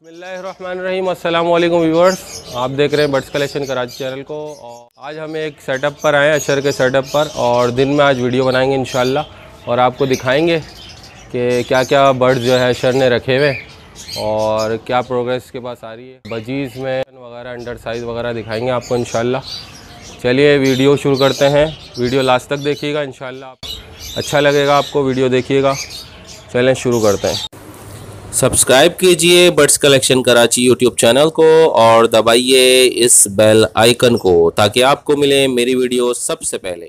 बिस्मिल्लाहिर्रहमानिर्रहीम, अस्सलाम वालेकुम व्यूअर्स। आप देख रहे हैं बर्ड्स कलेक्शन कराची चैनल को। और आज हम एक सेटअप पर आए हैं, अशर के सेटअप पर, और दिन में आज वीडियो बनाएंगे इंशाल्लाह और आपको दिखाएंगे कि क्या क्या बर्ड्स जो है अशर ने रखे हुए और क्या प्रोग्रेस के पास आ रही है। बजीज़ में वगैरह अंडर साइज़ वगैरह दिखाएंगे आपको इंशाल्लाह। चलिए वीडियो शुरू करते हैं। वीडियो लास्ट तक देखिएगा, इंशाल्लाह अच्छा लगेगा आपको, वीडियो देखिएगा। चलें शुरू करते हैं। सब्सक्राइब कीजिए birds collection Karachi YouTube channel को और दबाइए इस बेल आइकन को ताकि आपको मिले मेरी वीडियो सबसे पहले।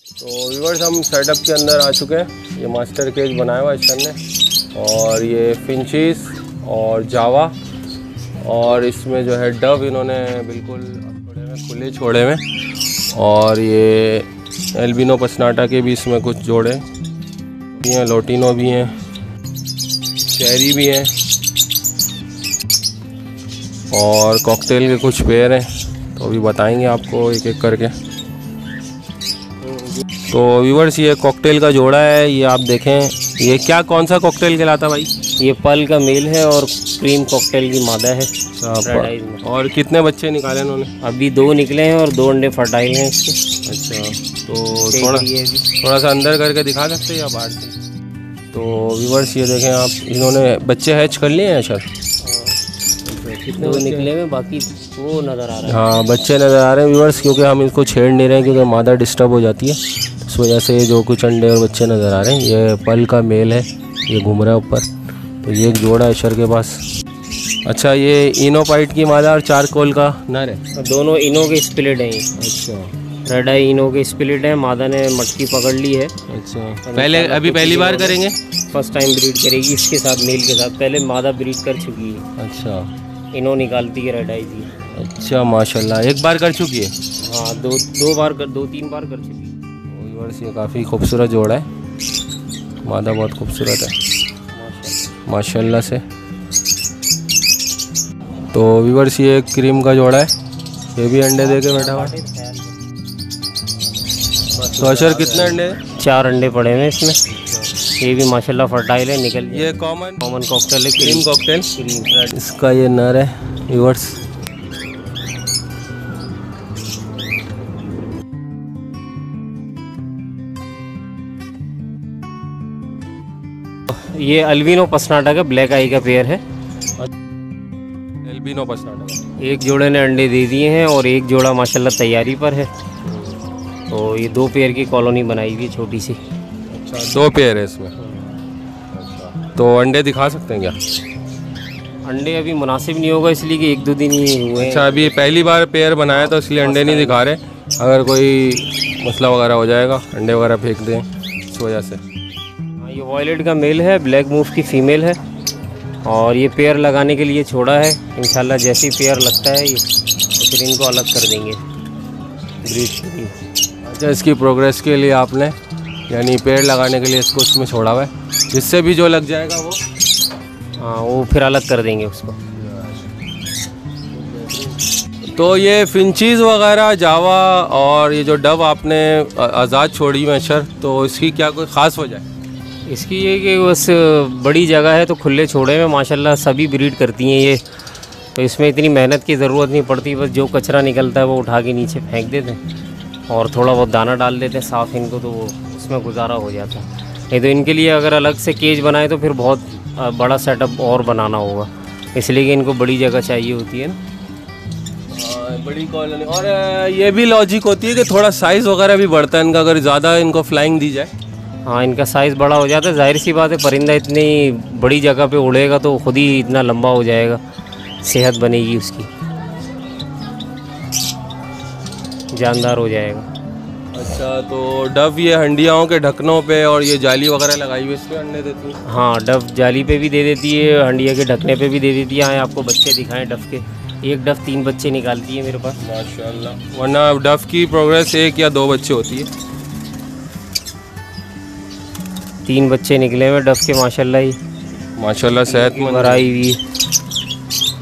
तो व्यूअर्स, हम सेटअप के अंदर आ चुके हैं। ये मास्टर केज बनाया हुआ है अशर ने, और ये फिंचीस और जावा, और इसमें जो है डव इन्होंने बिल्कुल खुले छोड़े हुए, और ये एल्बिनो पसनाटा के भी इसमें कुछ जोड़े भी हैं, लोटिनो भी हैं, चेरी भी हैं, और कॉकटेल के कुछ पेयर हैं। तो अभी बताएंगे आपको एक एक करके। तो व्यूअर्स, ये कॉकटेल का जोड़ा है, ये आप देखें। ये क्या कौन सा कॉकटेल कहलाता भाई? ये पल का मेल है और क्रीम कॉकटेल की मादा है। और कितने बच्चे निकाले इन्होंने? अभी 2 निकले हैं और 2 अंडे फर्टाइल हैं इसके। अच्छा, तो थोड़ा सा अंदर करके दिखा सकते हैं या बाहर से? तो व्यूअर्स, ये देखें आप, इन्होंने बच्चे हैच कर लिए हैं सर? कितने 2 निकले हैं, बाकी वो नज़र आ रहा है। हाँ, बच्चे नज़र आ रहे हैं व्यूअर्स, क्योंकि हम इसको छेड़ नहीं रहे हैं क्योंकि मादा डिस्टर्ब हो जाती है। इस वजह से जो कुछ अंडे और बच्चे नज़र आ रहे हैं, ये पल का मेल है, ये घूम रहा है ऊपर। तो ये एक जोड़ा है अशर के पास। अच्छा, ये इनोपाइट की मादा और चारकोल का नर है? दोनों इनो के स्प्लिट हैं। अच्छा, रेड आई इनो के स्प्लिट है। मादा ने मटकी पकड़ ली है। अच्छा, पहली बार करेंगे? फर्स्ट टाइम ब्रीड करेगी इसके साथ, मेल के साथ। पहले मादा ब्रीड कर चुकी है। अच्छा, इनो निकालती है रेड आई जी। अच्छा, माशाल्लाह, एक बार कर चुकी है? हाँ, 2-3 बार कर चुकी है। व्यूअर्स, ये काफ़ी खूबसूरत जोड़ा है, मादा बहुत खूबसूरत है माशाल्लाह से। तो व्यूअर्स, ये क्रीम का जोड़ा है, ये भी अंडे दे के बैठा हुआ है। तो अशर कितने अंडे? 4 अंडे पड़े हुए इसमें। ये भी माशाल्लाह फर्टाइल है, निकल। ये कॉमन कॉकटेल है, क्रीम कॉकटेल। इसका ये नर है व्यूअर्स। ये अल्बिनो पसनाटा का ब्लैक आई का पेयर है। एल्बिनो पसनाटा। एक जोड़े ने अंडे दे दिए हैं और एक जोड़ा माशाल्लाह तैयारी पर है। तो ये 2 पेयर की कॉलोनी बनाई हुई है, छोटी सी। अच्छा, 2 पेयर है इसमें। अच्छा, तो अंडे दिखा सकते हैं क्या? अंडे अभी मुनासिब नहीं होगा, इसलिए कि 1-2 दिन ही हुए हैं। अच्छा, अभी पहली बार पेयर बनाया तो इसलिए अंडे नहीं दिखा रहे। अगर कोई मसला वगैरह हो जाएगा, अंडे वगैरह फेंक दें इस वजह से। ये वॉयलेट का मेल है, ब्लैक मूव की फ़ीमेल है, और ये पेयर लगाने के लिए छोड़ा है। इंशाल्लाह जैसे ही पेयर लगता है ये, तो फिर इनको अलग कर देंगे ब्रीड के लिए। अच्छा, इसकी प्रोग्रेस के लिए आपने यानी पेड़ लगाने के लिए इसको उसमें छोड़ा हुआ है, जिससे भी जो लग जाएगा वो, हाँ, वो फिर अलग कर देंगे उसको। तो ये फिंचीज़ वगैरह, जावा और ये जो डव आपने आज़ाद छोड़ी हुई अशर, तो इसकी क्या कोई ख़ास वजह है? इसकी ये कि बस बड़ी जगह है तो खुले छोड़े में माशाल्लाह सभी ब्रीड करती हैं ये। तो इसमें इतनी मेहनत की ज़रूरत नहीं पड़ती, बस जो कचरा निकलता है वो उठा के नीचे फेंक देते हैं और थोड़ा बहुत दाना डाल देते हैं साफ़ इनको, तो वो उसमें गुजारा हो जाता है। नहीं तो इनके लिए अगर अलग से केज बनाए तो फिर बहुत बड़ा सेटअप और बनाना होगा, इसलिए कि इनको बड़ी जगह चाहिए होती है ना, बड़ी कॉलोनी। और ये भी लॉजिक होती है कि थोड़ा साइज़ वगैरह भी बढ़ता है इनका, अगर ज़्यादा इनको फ्लाइंग दी जाए। हाँ, इनका साइज़ बड़ा हो जाता है। जाहिर सी बात है, परिंदा इतनी बड़ी जगह पे उड़ेगा तो खुद ही इतना लंबा हो जाएगा, सेहत बनेगी उसकी, जानदार हो जाएगा। अच्छा, तो डव ये हंडियाओं के ढक्कनों पे और ये जाली वगैरह लगाई हुई, इस पे अंडे देती है? हाँ, डव जाली पे भी दे देती है, हंडिया के ढकने पे भी दे देती है। हाँ, आपको बच्चे दिखाएं डव के। एक डव 3 बच्चे निकालती है मेरे पास माशाल्लाह। वरना डव की प्रोग्रेस 1 या 2 बच्चे होती है। 3 बच्चे निकले हुए डव के माशाल्लाह ही, माशाल्लाह सेहतमंद भराई हुई।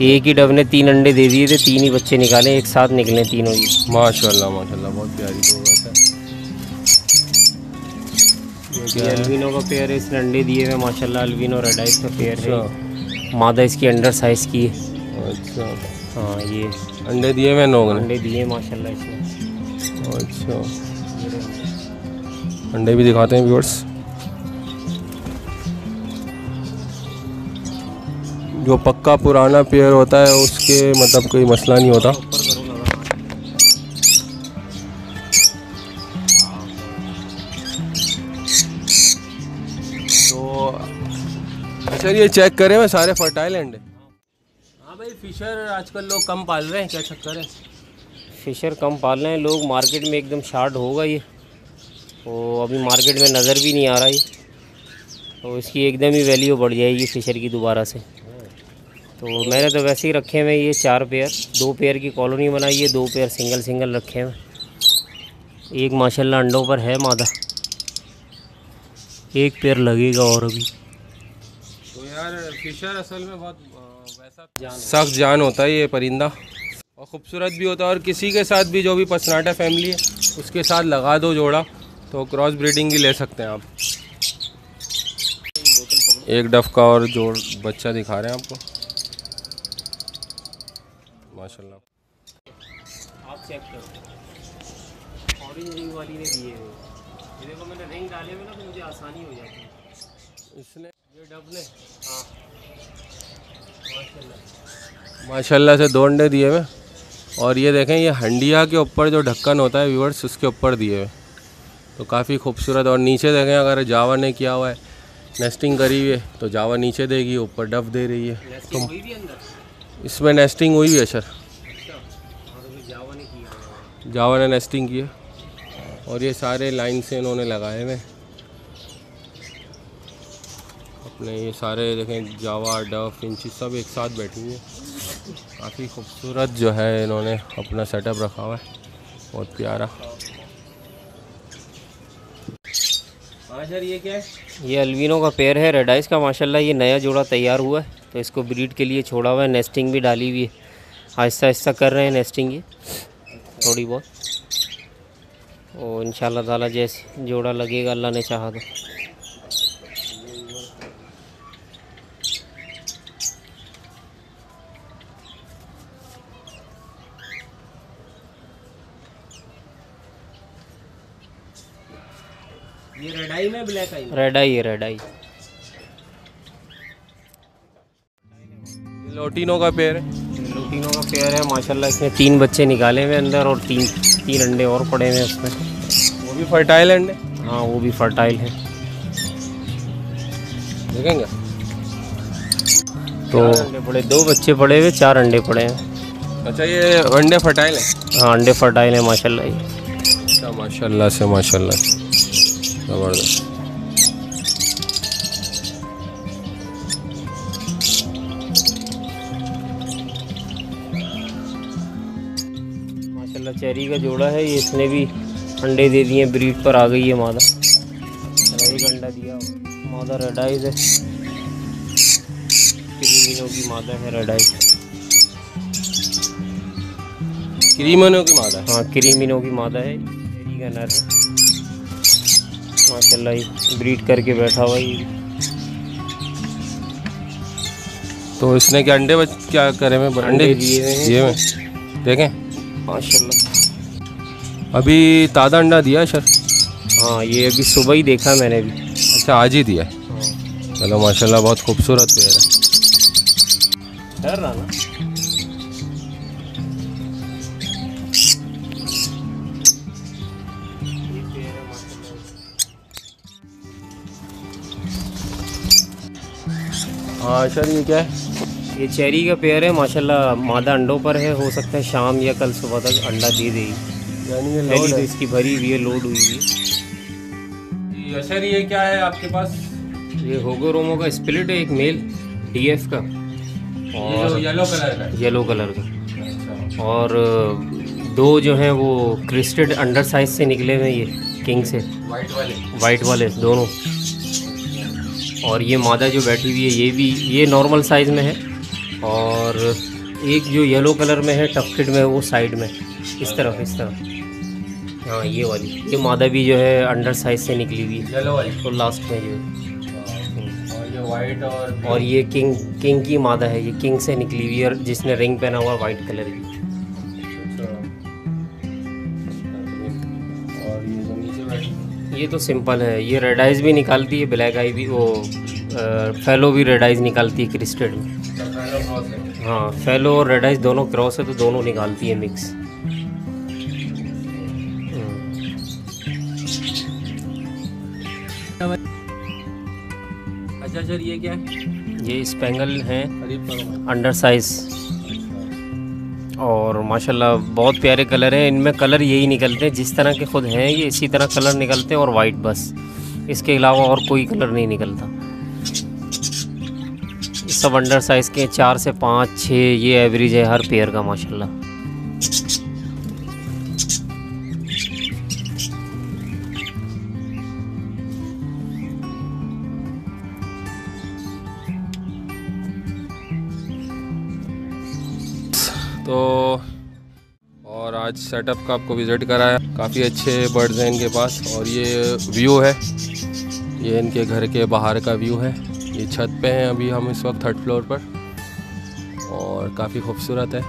एक ही डव ने 3 अंडे दे दिए थे, 3 ही बच्चे निकाले, एक साथ निकले तीनों ही। माशाल्लाह माशाल्लाह, बहुत प्यारी प्रोग्रेस है। ये अल्बिनो का पेयर है, इसने अंडे दिए हुए माशाल्लाह। अल्बिनो रेड आइज का पेयर है। मादा इसकी अंडर साइज़ की है। अच्छा। हाँ ये अंडे दिए हुए लोगों ने? अंडे दिए माशाल्लाह इसमें। अच्छा, अंडे भी दिखाते हैं व्यूअर्स। जो पक्का पुराना पेयर होता है उसके मतलब कोई मसला नहीं होता। तो अच्छा, ये चेक करें मैं सारे फर्टाइल अंडे। हाँ भाई, फिशर आजकल लोग कम पाल रहे हैं, क्या चक्कर है? फिशर कम पाल रहे हैं लोग, मार्केट में एकदम शार्ट होगा ये, तो अभी मार्केट में नज़र भी नहीं आ रहा ये, तो इसकी एकदम ही वैल्यू बढ़ जाएगी फिशर की दोबारा से। तो मैंने तो वैसे ही रखे हुए ये 4 पेयर, 2 पेयर की कॉलोनी बनाई है, 2 पेयर सिंगल सिंगल रखे हुए। एक माशाल्लाह अंडों पर है मादा, एक पेयर लगेगा और अभी। तो यार फिशर असल में बहुत वैसा सख्त जान होता है ये परिंदा, और ख़ूबसूरत भी होता है। और किसी के साथ भी, जो भी पसनाटा फैमिली है उसके साथ लगा दो जोड़ा, तो क्रॉस ब्रीडिंग भी ले सकते हैं आप। एक डफ का और जोड़ बच्चा दिखा रहे हैं आपको, माशाल्लाह। आप चेक करो, ऑरेंज रिंग वाली ने दिए हुए, ये देखो मैंने रिंग डाले हुए ना, तो मुझे आसानी हो जाती है। इसने ये डफ ने हाँ माशाल्लाह से 2 अंडे दिए हुए। और ये देखें, ये हंडिया के ऊपर जो ढक्कन होता है व्यूअर्स, उसके ऊपर दिए हुए, तो काफ़ी खूबसूरत। और नीचे देखें, अगर जावा ने किया हुआ है, नेस्टिंग करी हुई है, तो जावा नीचे देगी, ऊपर डफ दे रही है। तो इसमें नेस्टिंग हुई भी है सर। जावा ने नेस्टिंग की है, और ये सारे लाइन से इन्होंने लगाए हुए अपने। ये सारे देखें, जावा, डफ, इंची सब एक साथ बैठी हुई है। काफ़ी खूबसूरत जो है इन्होंने अपना सेटअप रखा हुआ है, बहुत प्यारा। हाँ सर, ये क्या है? ये अल्बिनो का पेयर है, रेड आइज का। माशाल्लाह ये नया जोड़ा तैयार हुआ है, तो इसको ब्रीड के लिए छोड़ा हुआ है। नेस्टिंग भी डाली हुई है, आहिस्ता आहिस्ता कर रहे हैं नेस्टिंग ये थोड़ी बहुत, और इंशाल्लाह ताला जैसे जोड़ा लगेगा अल्लाह ने चाहा तो। ये रेड आई में ब्लैक आई? रेड आई है, रेड आई। लोटिनो का पेयर है? लोटिनो का पेयर है माशाल्लाह, इसने 3 बच्चे निकाले हुए अंदर, और तीन अंडे और पड़े हुए हैं उसमें। वो भी फर्टाइल अंडे? हाँ वो भी फर्टाइल है, देखेंगे। तो अंडे पड़े, 2 बच्चे पड़े हुए, 4 अंडे पड़े हैं। अच्छा, ये अंडे फर्टाइल है? हाँ अंडे फर्टाइल है माशाल्लाह ये। अच्छा, माशाल्लाह से, माशाल्लाह से ज़बरदस्त। माशाल्लाह चेरी का जोड़ा है ये, इसने भी अंडे दे दिए, ब्रीड पर आ गई है मादा। एक अंडा दिया, मादा रेड आइज है, क्रीमिनो की मादा है रेड आइज। क्रीमिनो की मादा? हाँ क्रीमिनो की मादा है, चेरी का नर है माशाल्लाह, ये ब्रीड करके बैठा हुआ ये। तो इसने क्या अंडे क्या करे में? अंडे दिए हुए हैं दिए हुए, देखें माशाल्लाह। अभी ताज़ा अंडा दिया है सर? हाँ ये अभी सुबह ही देखा मैंने भी। अच्छा, आज ही दिया है? चलो माशाल्लाह, बहुत खूबसूरत पेयर है। डर रहा ना? हाँ सर, ये क्या है? ये चेरी का पेयर है माशाल्लाह, मादा अंडों पर है, हो सकता है शाम या कल सुबह तक अंडा दे देगी। यानी ये पहली लोड तो है? इसकी भरी हुई है, लोड हुई है। सर ये क्या है आपके पास? ये होगो रोमो का स्प्लिट है, एक मेल डीएफ का, और येलो कलर का? येलो कलर का। अच्छा। और 2 जो हैं वो क्रिस्टेड अंडर साइज से निकले हुए, ये किंग से, वाइट वाले दोनों। और ये मादा जो बैठी हुई है ये नॉर्मल साइज़ में है, और एक जो येलो कलर में है टफ्टेड में, वो साइड में इस तरफ। हाँ ये वाली, ये मादा भी जो है अंडर साइज से निकली हुई है, येलो वाली? तो लास्ट में जो है। और ये वाइट और ये किंग की मादा है, ये किंग से निकली हुई है, और जिसने रिंग पहना हुआ वाइट कलर की। और ये जो नीचे बैठी, ये तो सिंपल है, ये रेड आइज भी निकालती है, ब्लैक आई भी, वो फेलो भी रेड आइज निकालती है क्रिस्टेड में। हाँ, फेलो और रेड आइज दोनों क्रॉस है, तो दोनों निकालती है मिक्स। अच्छा सर, ये क्या है? ये स्पेंगल है, करीब करो। अंडर साइज, और माशाल्लाह बहुत प्यारे कलर हैं। इनमें कलर यही निकलते हैं जिस तरह के खुद हैं, ये इसी तरह कलर निकलते हैं, और वाइट बस, इसके अलावा और कोई कलर नहीं निकलता। सब अंडर साइज़ के 4 से 5 6 ये एवरेज है हर पेयर का माशाल्लाह। तो और आज सेटअप का आपको विज़िट कराया, काफ़ी अच्छे बर्ड्स हैं इनके पास। और ये व्यू है, ये इनके घर के बाहर का व्यू है। ये छत पे हैं अभी हम इस वक्त 3rd फ्लोर पर, और काफ़ी खूबसूरत है।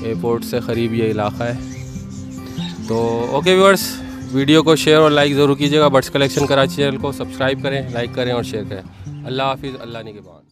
एयरपोर्ट से करीब ये इलाका है। तो ओके व्यूअर्स, वीडियो को शेयर और लाइक ज़रूर कीजिएगा। बर्ड्स कलेक्शन कराची चैनल को सब्सक्राइब करें, लाइक करें और शेयर करें। अल्लाह हाफिज़, अल्लाह निगहबान।